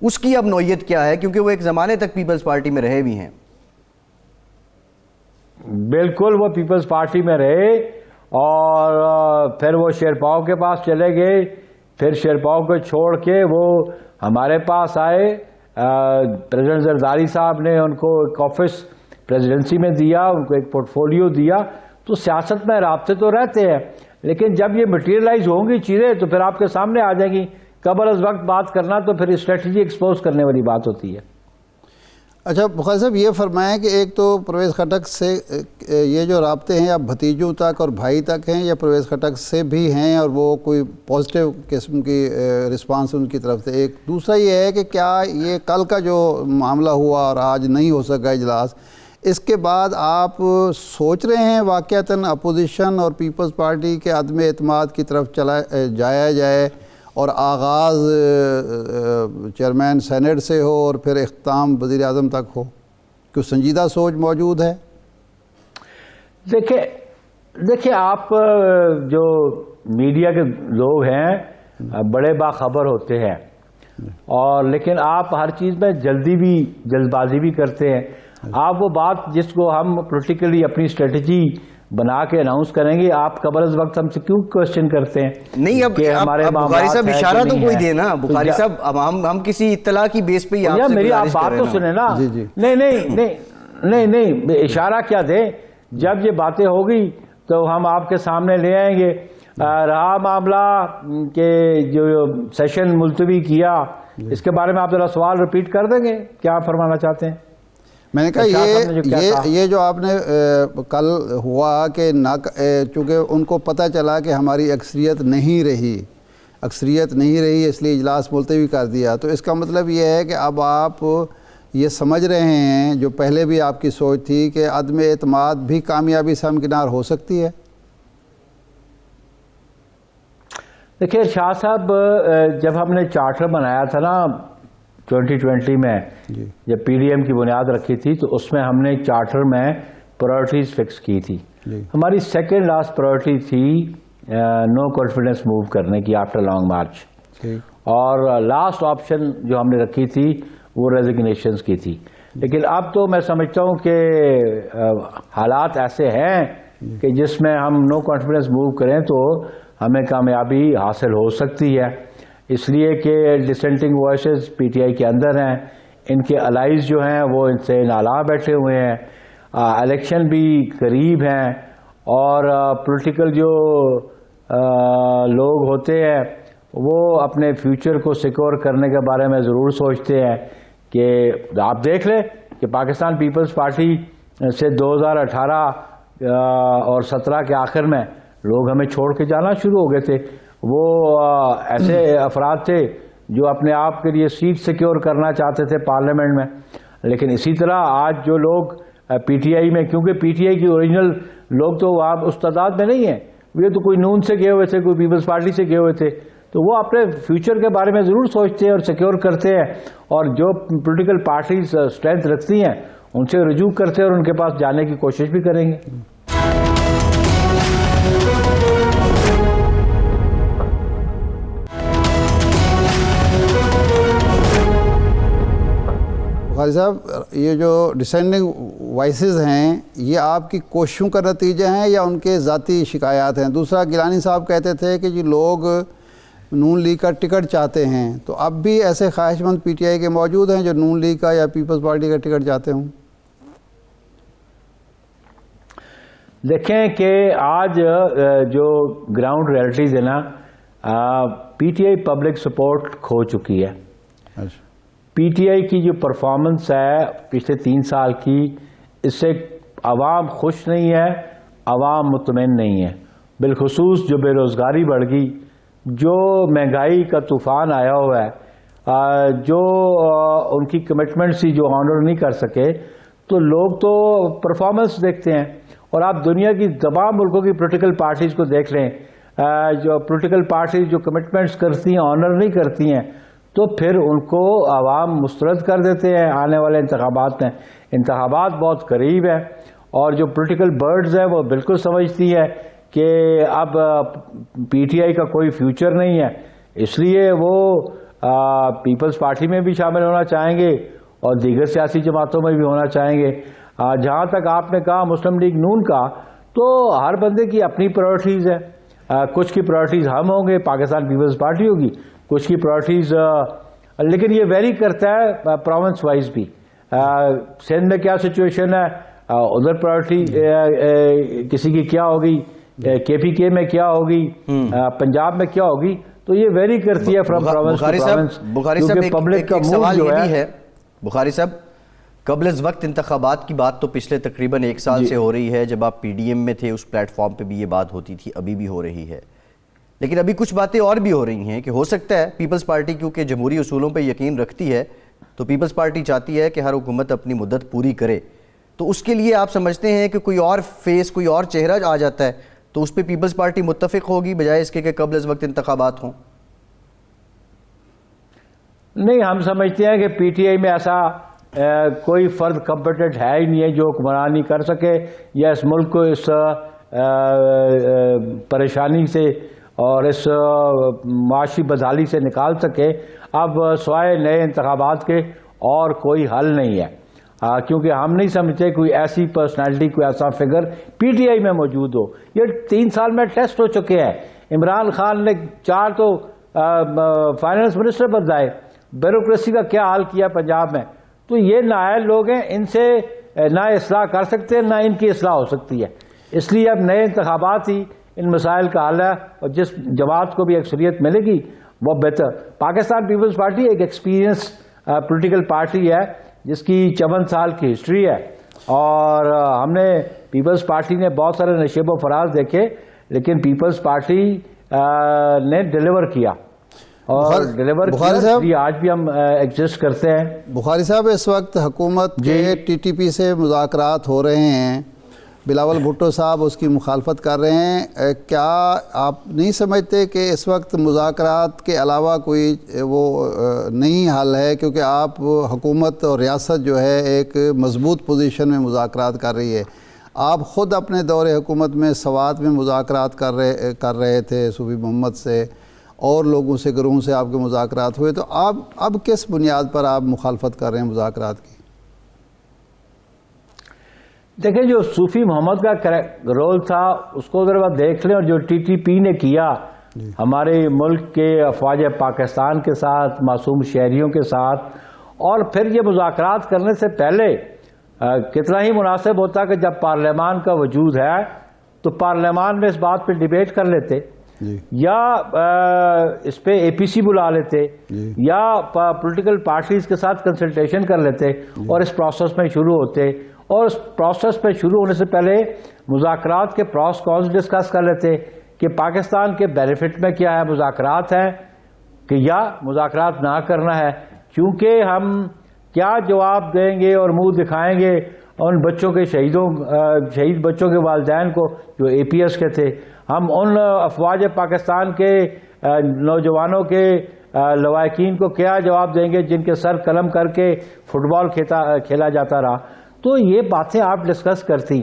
A: اس کی اب نوعیت کیا ہے، کیونکہ وہ ایک زمانے تک پیپلز پارٹی میں رہے بھی ہیں؟
C: بالکل، وہ پیپلز پارٹی میں رہے اور پھر وہ شیرپاؤ کے پاس چلے گئے، پھر شیرپاؤ کو چھوڑ کے وہ ہمارے پاس آئے۔ پریزیڈنٹ زرداری صاحب نے ان کو ایک آفس پریزیڈنسی میں دیا، ان کو ایک پورٹ فولیو دیا۔ تو سیاست میں رابطے تو رہتے ہیں، لیکن جب یہ مٹیریلائز ہوں گی چیزیں تو پھر آپ کے سامنے آ جائیں گی۔ قبل از وقت بات کرنا تو پھر اسٹریٹجی ایکسپوز کرنے والی بات ہوتی ہے.
B: اچھا بخاری صاحب یہ فرمائیں کہ ایک تو پرویز خٹک سے یہ جو رابطے ہیں اب بھتیجوں تک اور بھائی تک ہیں یا پرویز خٹک سے بھی ہیں اور وہ کوئی پازیٹیو قسم کی رسپانس ان کی طرف سے؟ ایک دوسرا یہ ہے کہ کیا یہ کل کا جو معاملہ ہوا اور آج نہیں ہو سکا اجلاس، اس کے بعد آپ سوچ رہے ہیں واقعتاً اپوزیشن اور پیپلز پارٹی کے عدم اعتماد کی طرف جایا جائے اور آغاز چیئرمین سینٹ سے ہو اور پھر اختتام وزیر اعظم تک ہو؟ کوئی سنجیدہ سوچ موجود ہے؟
C: دیکھیں آپ جو میڈیا کے لوگ ہیں بڑے باخبر ہوتے ہیں، اور لیکن آپ ہر چیز میں جلد بازی بھی کرتے ہیں. آپ وہ بات جس کو ہم پولیٹیکلی اپنی اسٹریٹجی بنا کے اناؤنس کریں گے، آپ قبل از وقت ہم سے کیوں کوشچن کرتے ہیں؟
A: نہیں، اب بخاری صاحب اشارہ تو کوئی دے نا. بخاری صاحب اب ہم کسی اطلاع کی بیس پہ آپ سے
C: میری آپ بات تو سنیں نا. نہیں اشارہ کیا دیں؟ جب یہ باتیں ہوگی تو ہم آپ کے سامنے لے آئیں گے. رہا معاملہ کہ جو سیشن ملتوی کیا، اس کے بارے میں آپ ذرا سوال ریپیٹ کر دیں گے، کیا فرمانا چاہتے ہیں؟
B: میں نے کہا یہ جو آپ نے کل ہوا کہ چونکہ ان کو پتہ چلا کہ ہماری اکثریت نہیں رہی اس لیے اجلاس ملتوی کر دیا، تو اس کا مطلب یہ ہے کہ اب آپ یہ سمجھ رہے ہیں جو پہلے بھی آپ کی سوچ تھی کہ عدم اعتماد بھی کامیابی سے ہمکنار ہو سکتی ہے؟
C: دیکھیے شاہ صاحب، جب ہم نے چارٹر بنایا تھا نا 2020 میں، جب پی ڈی ایم کی بنیاد رکھی تھی، تو اس میں ہم نے چارٹر میں پرائرٹیز فکس کی تھی. ہماری سیکنڈ لاسٹ پرائرٹی تھی نو کانفیڈنس موو کرنے کی آفٹر لانگ مارچ، اور لاسٹ آپشن جو ہم نے رکھی تھی وہ ریزگنیشنز کی تھی. لیکن اب تو میں سمجھتا ہوں کہ حالات ایسے ہیں کہ جس میں ہم نو کانفیڈنس موو کریں تو ہمیں کامیابی حاصل ہو سکتی ہے، اس لیے کہ dissenting voices P T I کے اندر ہیں، ان کے الائز جو ہیں وہ ان سے نالاں بیٹھے ہوئے ہیں، الیکشن بھی قریب ہیں، اور پولیٹیکل جو لوگ ہوتے ہیں وہ اپنے فیوچر کو سیکور کرنے کے بارے میں ضرور سوچتے ہیں. کہ آپ دیکھ لیں کہ پاکستان پیپلز پارٹی سے 2018 اور 17 کے آخر میں لوگ ہمیں چھوڑ کے جانا شروع ہو گئے تھے. وہ ایسے افراد تھے جو اپنے آپ کے لیے سیٹ سیکیور کرنا چاہتے تھے پارلیمنٹ میں. لیکن اسی طرح آج جو لوگ پی ٹی آئی میں، کیونکہ پی ٹی آئی کی اوریجنل لوگ تو آپ اس تعداد میں نہیں ہیں، یہ تو کوئی نون سے گئے ہوئے تھے، کوئی پیپلز پارٹی سے گئے ہوئے تھے، تو وہ اپنے فیوچر کے بارے میں ضرور سوچتے ہیں اور سیکیور کرتے ہیں، اور جو پولیٹیکل پارٹیز اسٹرینتھ رکھتی ہیں ان سے رجوع کرتے ہیں اور ان کے پاس جانے کی کوشش بھی کریں گے.
B: بخاری صاحب، یہ جو ڈسینڈنگ وائسز ہیں یہ آپ کی کوششوں کا نتیجہ ہیں یا ان کے ذاتی شکایات ہیں؟ دوسرا، گیلانی صاحب کہتے تھے کہ جو لوگ نون لیگ کا ٹکٹ چاہتے ہیں، تو اب بھی ایسے خواہش مند پی ٹی آئی کے موجود ہیں جو نون لیگ کا یا پیپلز پارٹی کا ٹکٹ چاہتے ہوں؟
C: دیکھیں کہ آج جو گراؤنڈ ریئلٹیز ہے نا، P T I public support کھو چکی ہے. پی ٹی آئی کی جو پرفارمنس ہے پچھلے 3 سال کی، اس سے عوام خوش نہیں ہے، عوام مطمئن نہیں ہے. بالخصوص جو بے روزگاری بڑھ گئی، جو مہنگائی کا طوفان آیا ہوا ہے، جو ان کی کمٹمنٹس ہی جو آنر نہیں کر سکے، تو لوگ تو پرفارمنس دیکھتے ہیں. اور آپ دنیا کی تمام ملکوں کی پولیٹیکل پارٹیز کو دیکھ لیں، جو پولیٹیکل پارٹیز جو کمٹمنٹس کرتی ہیں آنر نہیں کرتی ہیں، تو پھر ان کو عوام مسترد کر دیتے ہیں آنے والے انتخابات میں. انتخابات بہت قریب ہے، اور جو پولیٹیکل برڈز ہیں وہ بالکل سمجھتی ہے کہ اب پی ٹی آئی کا کوئی فیوچر نہیں ہے، اس لیے وہ پیپلز پارٹی میں بھی شامل ہونا چاہیں گے اور دیگر سیاسی جماعتوں میں بھی ہونا چاہیں گے. جہاں تک آپ نے کہا مسلم لیگ نون کا، تو ہر بندے کی اپنی پرائرٹیز ہے. کچھ کی پرائرٹیز ہم ہوں گے، پاکستان پیپلز پارٹی ہوگی، کچھ کی پرائرٹیز، لیکن یہ ویری کرتا ہے پروونس وائز بھی. سندھ میں کیا سچویشن ہے، ادھر پرائرٹی کسی کی کیا ہوگی، کے پی کے میں کیا ہوگی، پنجاب میں کیا ہوگی، تو یہ ویری کرتی ہے فرام پروونس ٹو پروونس.
A: بخاری صاحب ایک سوال یہ بھی ہے بخاری صاحب، قبل از وقت انتخابات کی بات تو پچھلے تقریباً 1 سال سے ہو رہی ہے. جب آپ پی ڈی ایم میں تھے اس پلیٹ فارم پہ بھی یہ بات ہوتی تھی، ابھی بھی ہو رہی ہے. لیکن ابھی کچھ باتیں اور بھی ہو رہی ہیں کہ ہو سکتا ہے پیپلز پارٹی کیونکہ جمہوری اصولوں پہ یقین رکھتی ہے تو پیپلز پارٹی چاہتی ہے کہ ہر حکومت اپنی مدت پوری کرے. تو اس کے لیے آپ سمجھتے ہیں کہ کوئی اور فیس، کوئی اور چہرہ آ جاتا ہے تو اس پہ پیپلز پارٹی متفق ہوگی بجائے اس کے کہ قبل از وقت انتخابات ہوں؟
C: نہیں، ہم سمجھتے ہیں کہ پی ٹی آئی میں ایسا کوئی فرد کمپیٹنٹ ہے ہی نہیں ہے جو حکمرانی کر سکے یا اس ملک کو اس پریشانی سے اور اس معاشی بدحالی سے نکال سکے. اب سوائے نئے انتخابات کے اور کوئی حل نہیں ہے، کیونکہ ہم نہیں سمجھتے کوئی ایسی پرسنالٹی، کوئی ایسا فگر پی ٹی آئی میں موجود ہو. یہ 3 سال میں ٹیسٹ ہو چکے ہیں. عمران خان نے 4 تو فائنانس منسٹر بدلائے، بیوروکریسی کا کیا حال کیا پنجاب میں. تو یہ نااہل لوگ ہیں، ان سے نہ اصلاح کر سکتے نہ ان کی اصلاح ہو سکتی ہے. اس لیے اب نئے انتخابات ہی ان مسائل کا حل ہے، اور جس جماعت کو بھی اکثریت ملے گی وہ بہتر. پاکستان پیپلز پارٹی ایک ایکسپیرینس پولیٹیکل پارٹی ہے جس کی 54 سال کی ہسٹری ہے، اور ہم نے پیپلز پارٹی نے بہت سارے نشیب و فراز دیکھے، لیکن پیپلز پارٹی نے ڈیلیور کیا اور ڈیلیور کیا. آج بھی ہم ایگزسٹ کرتے ہیں.
B: بخاری صاحب، اس وقت حکومت کے ٹی ٹی پی سے مذاکرات ہو رہے ہیں، بلاول بھٹو صاحب اس کی مخالفت کر رہے ہیں. کیا آپ نہیں سمجھتے کہ اس وقت مذاکرات کے علاوہ کوئی وہ نہیں حل ہے؟ کیونکہ آپ حکومت اور ریاست جو ہے ایک مضبوط پوزیشن میں مذاکرات کر رہی ہے. آپ خود اپنے دور حکومت میں سوات میں مذاکرات کر رہے تھے، صوفی محمد سے اور لوگوں سے، گروہوں سے آپ کے مذاکرات ہوئے. تو آپ اب کس بنیاد پر آپ مخالفت کر رہے ہیں مذاکرات کی؟
C: دیکھیں، جو صوفی محمد کا رول تھا اس کو اگر آپ دیکھ لیں، اور جو ٹی ٹی پی نے کیا ہمارے ملک کے افواج پاکستان کے ساتھ، معصوم شہریوں کے ساتھ، اور پھر یہ مذاکرات کرنے سے پہلے کتنا ہی مناسب ہوتا کہ جب پارلیمان کا وجود ہے تو پارلیمان میں اس بات پہ ڈیبیٹ کر لیتے، یا اس پہ اے پی سی بلا لیتے، یا پولیٹیکل پارٹیز کے ساتھ کنسلٹیشن کر لیتے اور اس پروسیس میں شروع ہوتے. اور اس پروسیس پہ شروع ہونے سے پہلے مذاکرات کے پروس کونس ڈسکس کر لیتے کہ پاکستان کے بینیفٹ میں کیا ہے، مذاکرات ہے کہ یا مذاکرات نہ کرنا ہے. کیونکہ ہم کیا جواب دیں گے اور منہ دکھائیں گے ان بچوں کے شہید بچوں کے والدین کو جو اے پی ایس کے تھے؟ ہم ان افواج پاکستان کے نوجوانوں کے لواحقین کو کیا جواب دیں گے جن کے سر قلم کر کے فٹ بال کھیلا جاتا رہا؟ تو یہ باتیں آپ ڈسکس کرتی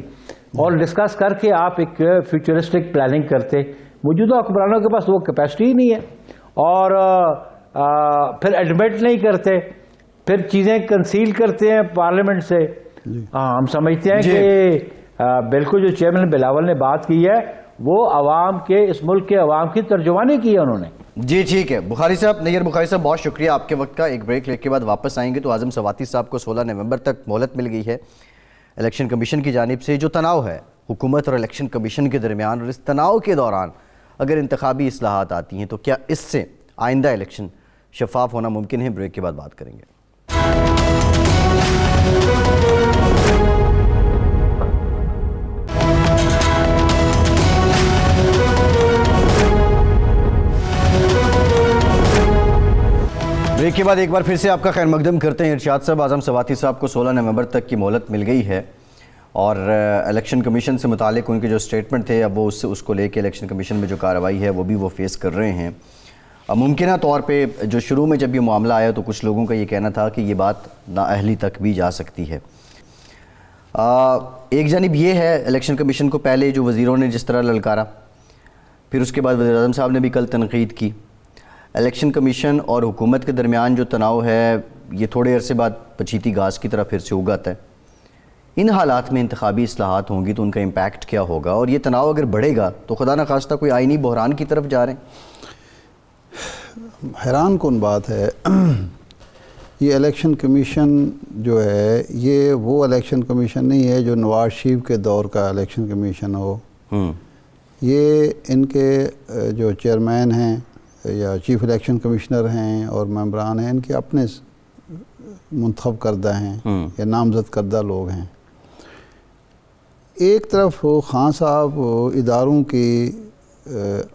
C: اور ڈسکس کر کے آپ ایک فیوچرسٹک پلاننگ کرتے. موجودہ حکمرانوں کے پاس وہ کیپیسٹی ہی نہیں ہے، اور پھر ایڈمٹ نہیں کرتے، پھر چیزیں کنسیل کرتے ہیں پارلیمنٹ سے. ہم سمجھتے ہیں کہ بالکل جو چیئرمین بلاول نے بات کی ہے وہ عوام کے، اس ملک کے عوام کی ترجمانی کی ہے انہوں نے.
A: جی ٹھیک ہے. بخاری صاحب، نیر بخاری صاحب، بہت شکریہ آپ کے وقت کا. ایک بریک لے کے بعد واپس آئیں گے. تو اعظم سواتی صاحب کو 16 نومبر تک مہلت مل گئی ہے الیکشن کمیشن کی جانب سے. جو تناؤ ہے حکومت اور الیکشن کمیشن کے درمیان، اور اس تناؤ کے دوران اگر انتخابی اصلاحات آتی ہیں تو کیا اس سے آئندہ الیکشن شفاف ہونا ممکن ہے؟ بریک کے بعد بات کریں گے. بریک کے بعد ایک بار پھر سے آپ کا خیر مقدم کرتے ہیں. ارشاد صاحب، اعظم سواتی صاحب کو 16 نومبر تک کی مہلت مل گئی ہے، اور الیکشن کمیشن سے متعلق ان کے جو سٹیٹمنٹ تھے اب وہ اس کو لے کے الیکشن کمیشن میں جو کارروائی ہے وہ بھی وہ فیس کر رہے ہیں. اب ممکنہ طور پہ جو شروع میں جب یہ معاملہ آیا تو کچھ لوگوں کا یہ کہنا تھا کہ یہ بات نااہلی تک بھی جا سکتی ہے. ایک جانب یہ ہے الیکشن کمیشن کو پہلے جو وزیروں نے جس طرح للکارا، پھر اس کے بعد وزیر اعظم صاحب نے بھی کل تنقید کی. الیکشن کمیشن اور حکومت کے درمیان جو تناؤ ہے یہ تھوڑے عرصے بعد پچیتی گھاس کی طرح پھر سے اگاتا ہے. ان حالات میں انتخابی اصلاحات ہوں گی تو ان کا امپیکٹ کیا ہوگا؟ اور یہ تناؤ اگر بڑھے گا تو خدا نخواستہ کوئی آئینی بحران کی طرف جا رہے ہیں؟
B: حیران کن بات ہے. یہ الیکشن کمیشن جو ہے یہ وہ الیکشن کمیشن نہیں ہے جو نواز شریف کے دور کا الیکشن کمیشن ہو. یہ ان کے جو چیئرمین ہیں یا چیف الیکشن کمشنر ہیں اور ممبران ہیں، ان کے اپنے منتخب کردہ ہیں یا نامزد کردہ لوگ ہیں۔ ایک طرف خان صاحب اداروں کی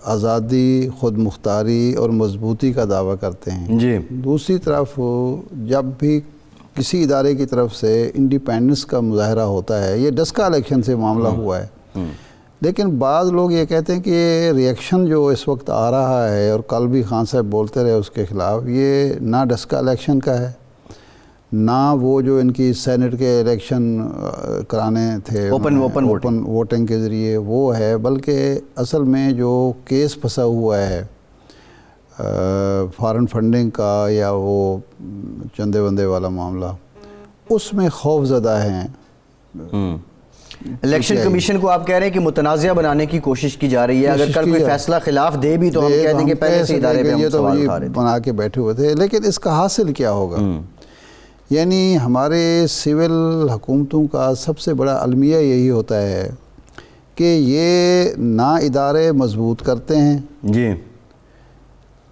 B: آزادی، خود مختاری اور مضبوطی کا دعویٰ کرتے ہیں،
A: جی،
B: دوسری طرف جب بھی کسی ادارے کی طرف سے انڈیپینڈنس کا مظاہرہ ہوتا ہے، یہ ڈسکا الیکشن سے معاملہ ہوا ہے، لیکن بعض لوگ یہ کہتے ہیں کہ یہ ری ایکشن جو اس وقت آ رہا ہے، اور کل بھی خان صاحب بولتے رہے اس کے خلاف، یہ نہ ڈسکا الیکشن کا ہے، نہ وہ جو ان کی سینٹ کے الیکشن کرانے تھے اوپن ووٹنگ کے ذریعے وہ ہے، بلکہ اصل میں جو کیس پھنسا ہوا ہے فارن فنڈنگ کا یا وہ چندے بندے والا معاملہ، اس میں خوف زدہ ہیں۔
A: الیکشن کمیشن کو آپ کہہ رہے ہیں کہ متنازع بنانے کی کوشش کی جا رہی ہے، اگر کل کوئی فیصلہ خلاف دے بھی تو ہم کہہ دیں کہ پہلے سے ادارے پہ ہم سوال اٹھا رہے تھے،
B: بنا کے بیٹھے ہوئے تھے، لیکن اس کا حاصل کیا ہوگا؟ یعنی ہمارے سول حکومتوں کا سب سے بڑا المیہ یہی ہوتا ہے کہ یہ نہ ادارے مضبوط کرتے ہیں،
A: جی،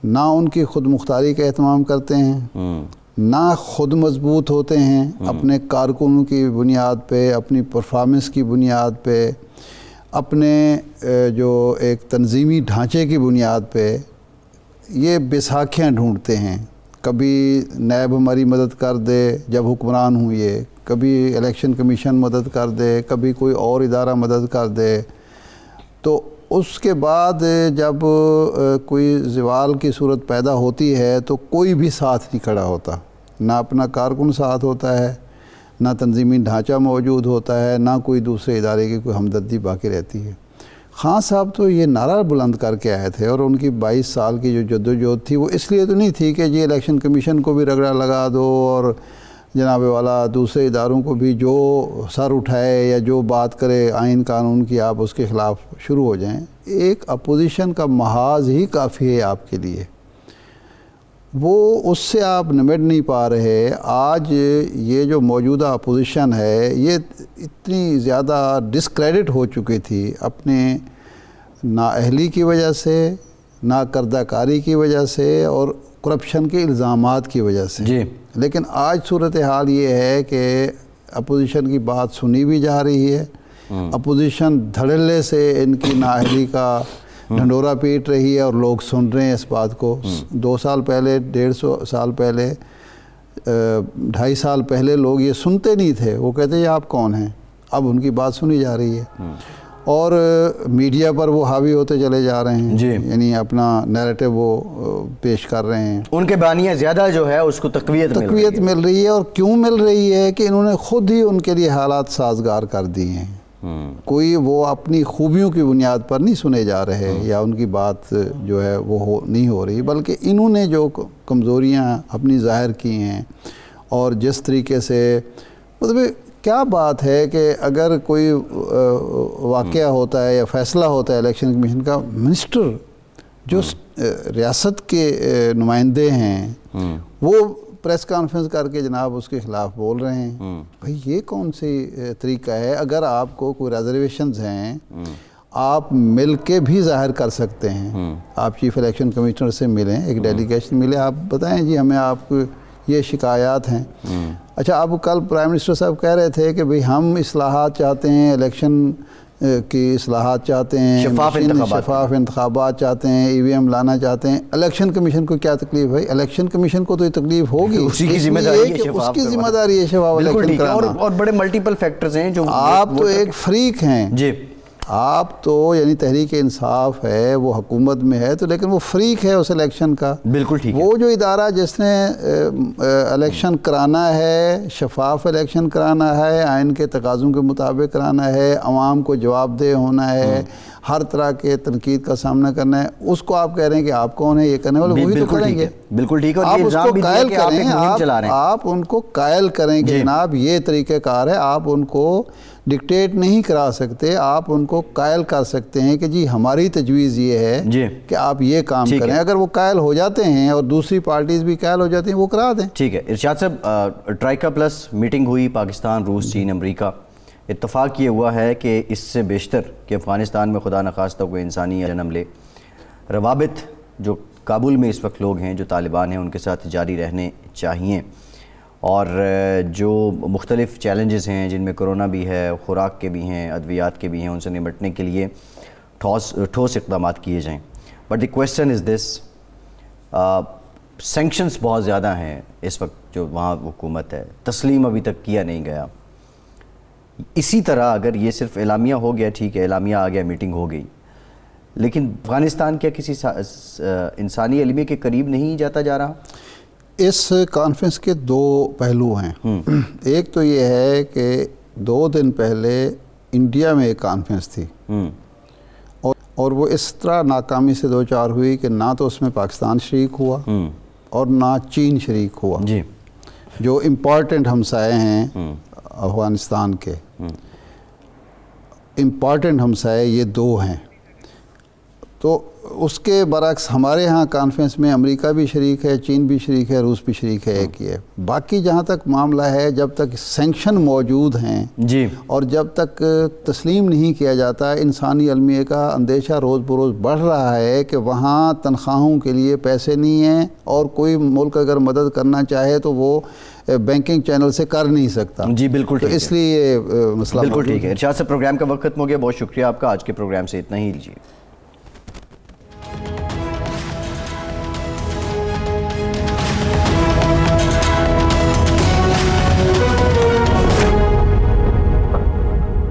B: نہ ان کی خود مختاری کا اہتمام کرتے ہیں، نہ خود مضبوط ہوتے ہیں اپنے کارکنوں کی بنیاد پہ، اپنی پرفارمنس کی بنیاد پہ، اپنے جو ایک تنظیمی ڈھانچے کی بنیاد پہ، یہ بیساکھیاں ڈھونڈتے ہیں۔ کبھی نیب ہماری مدد کر دے جب حکمران ہوں، یہ کبھی الیکشن کمیشن مدد کر دے، کبھی کوئی اور ادارہ مدد کر دے، تو اس کے بعد جب کوئی زوال کی صورت پیدا ہوتی ہے تو کوئی بھی ساتھ نہیں کھڑا ہوتا، نہ اپنا کارکن ساتھ ہوتا ہے، نہ تنظیمی ڈھانچہ موجود ہوتا ہے، نہ کوئی دوسرے ادارے کی کوئی ہمدردی باقی رہتی ہے۔ خان صاحب تو یہ نعرہ بلند کر کے آئے تھے، اور ان کی 22 سال کی جو جدوجہد تھی وہ اس لیے تو نہیں تھی کہ جی الیکشن کمیشن کو بھی رگڑا لگا دو اور جناب والا دوسرے اداروں کو بھی جو سر اٹھائے یا جو بات کرے آئین قانون کی آپ اس کے خلاف شروع ہو جائیں۔ ایک اپوزیشن کا محاذ ہی کافی ہے آپ کے لیے، وہ اس سے آپ نمٹ نہیں پا رہے۔ آج یہ جو موجودہ اپوزیشن ہے یہ اتنی زیادہ ڈسکریڈٹ ہو چکی تھی اپنے نااہلی کی وجہ سے، ناکردہ کاری کی وجہ سے، اور کرپشن کے الزامات کی وجہ سے،
A: جی،
B: لیکن آج صورتحال یہ ہے کہ اپوزیشن کی بات سنی بھی جا رہی ہے، اپوزیشن دھڑلے سے ان کی نااہلی کا ڈھنڈورا پیٹ رہی ہے، اور لوگ سن رہے ہیں اس بات کو۔ 2 سال پہلے، 150 سال پہلے، 2.5 سال پہلے لوگ یہ سنتے نہیں تھے، وہ کہتے ہیں آپ کون ہیں، اب ان کی بات سنی جا رہی ہے، اور میڈیا پر وہ حاوی ہوتے چلے جا رہے ہیں،
A: جی،
B: یعنی اپنا نیریٹو وہ پیش کر رہے ہیں،
A: ان کے بانیاں زیادہ جو ہے اس کو تقویت
B: مل رہی ہے۔ اور کیوں مل رہی ہے کہ انہوں نے خود ہی ان کے لیے حالات سازگار کر دیے ہیں، کوئی وہ اپنی خوبیوں کی بنیاد پر نہیں سنے جا رہے یا ان کی بات جو ہے وہ نہیں ہو رہی، بلکہ انہوں نے جو کمزوریاں اپنی ظاہر کی ہیں، اور جس طریقے سے مطلب کیا بات ہے کہ اگر کوئی واقعہ ہوتا ہے یا فیصلہ ہوتا ہے الیکشن کمیشن کا، منسٹر جو ریاست کے نمائندے ہیں وہ پریس کانفرنس کر کے جناب اس کے خلاف بول رہے ہیں۔ بھئی یہ کون سی طریقہ ہے؟ اگر آپ کو کوئی ریزرویشنز ہیں آپ مل کے بھی ظاہر کر سکتے ہیں، آپ چیف الیکشن کمشنر سے ملیں، ایک ڈیلیگیشن ملے، آپ بتائیں جی ہمیں آپ کو یہ شکایات ہیں۔ اچھا، اب کل پرائم منسٹر صاحب کہہ رہے تھے کہ بھئی ہم اصلاحات چاہتے ہیں، الیکشن کی اصلاحات چاہتے ہیں،
A: شفاف
B: انتخابات چاہتے ہیں، ای وی ایم لانا چاہتے ہیں۔ الیکشن کمیشن کو کیا تکلیف ہے؟ الیکشن کمیشن کو تو یہ تکلیف ہوگی،
A: اسی کی ذمہ داری ہے،
B: اس کی ذمہ داری ہے شفاف الیکشن کرانا۔
A: اور بڑے ملٹیپل فیکٹرز ہیں جو
B: آپ تو ایک فریق ہیں،
A: جی،
B: آپ تو یعنی تحریک انصاف ہے، وہ حکومت میں ہے تو، لیکن وہ فریق ہے اس الیکشن کا۔
A: بالکل ٹھیک ہے۔
B: وہ جو ادارہ جس نے الیکشن کرانا ہے، شفاف الیکشن کرانا ہے، آئین کے تقاضوں کے مطابق کرانا ہے، عوام کو جواب دہ ہونا ہے، ہر طرح کے تنقید کا سامنا کرنا ہے، اس کو آپ کہہ رہے ہیں کہ آپ کون ہیں یہ کرنے والے، وہی تو کریں گے۔
A: بالکل ٹھیک ہے،
B: آپ اس کو قائل کریں، آپ ان کو قائل کریں کہ جناب یہ طریقہ کار ہے، آپ ان کو ڈکٹیٹ نہیں کرا سکتے، آپ ان کو قائل کر سکتے ہیں کہ جی ہماری تجویز یہ ہے کہ آپ یہ کام کریں۔ اگر وہ قائل ہو جاتے ہیں اور دوسری پارٹیز بھی قائل ہو جاتی ہیں، وہ کرا دیں۔
A: ٹھیک ہے ارشاد صاحب، ٹرائیکا پلس میٹنگ ہوئی، پاکستان، روس، چین، امریکہ، اتفاق یہ ہوا ہے کہ اس سے بیشتر کہ افغانستان میں خدا نخواستہ کوئی انسانی جنم لے، روابط جو کابل میں اس وقت لوگ ہیں جو طالبان ہیں ان کے ساتھ جاری رہنے چاہیے، اور جو مختلف چیلنجز ہیں جن میں کرونا بھی ہے، خوراک کے بھی ہیں، ادویات کے بھی ہیں، ان سے نمٹنے کے لیے ٹھوس اقدامات کیے جائیں. But the question is this, sanctions بہت زیادہ ہیں اس وقت جو وہاں حکومت ہے، تسلیم ابھی تک کیا نہیں گیا. اسی طرح اگر یہ صرف اعلامیہ ہو گیا، ٹھیک ہے اعلامیہ آ گیا، میٹنگ ہو گئی، لیکن افغانستان کیا کسی انسانی علمیہ کے قریب نہیں جاتا جا رہا؟
B: اس کانفرنس کے دو پہلو ہیں. ایک تو یہ ہے کہ 2 دن پہلے انڈیا میں ایک کانفرنس تھی، اور وہ اس طرح ناکامی سے دوچار ہوئی کہ نہ تو اس میں پاکستان شریک ہوا اور نہ چین شریک ہوا،
A: جی،
B: جو امپورٹنٹ ہمسائے ہیں افغانستان کے. امپورٹنٹ ہمسائے یہ 2 ہیں. تو اس کے برعکس ہمارے ہاں کانفرنس میں امریکہ بھی شریک ہے، چین بھی شریک ہے، روس بھی شریک ہے. ایک یہ باقی جہاں تک معاملہ ہے، جب تک سینکشن موجود ہیں
A: جی،
B: اور جب تک تسلیم نہیں کیا جاتا، انسانی علمیہ کا اندیشہ روز بروز بڑھ رہا ہے کہ وہاں تنخواہوں کے لیے پیسے نہیں ہیں، اور کوئی ملک اگر مدد کرنا چاہے تو وہ بینکنگ چینل سے کر نہیں سکتا.
A: جی بالکل
B: تو
A: ٹھیک
B: اس
A: ہے،
B: لیے یہ مسئلہ
A: بالکل ٹھیک ہے. ارشاد صاحب، پروگرام کا وقت ختم ہو گیا، بہت شکریہ آپ کا. آج کے پروگرام سے اتنا ہی لیجیے.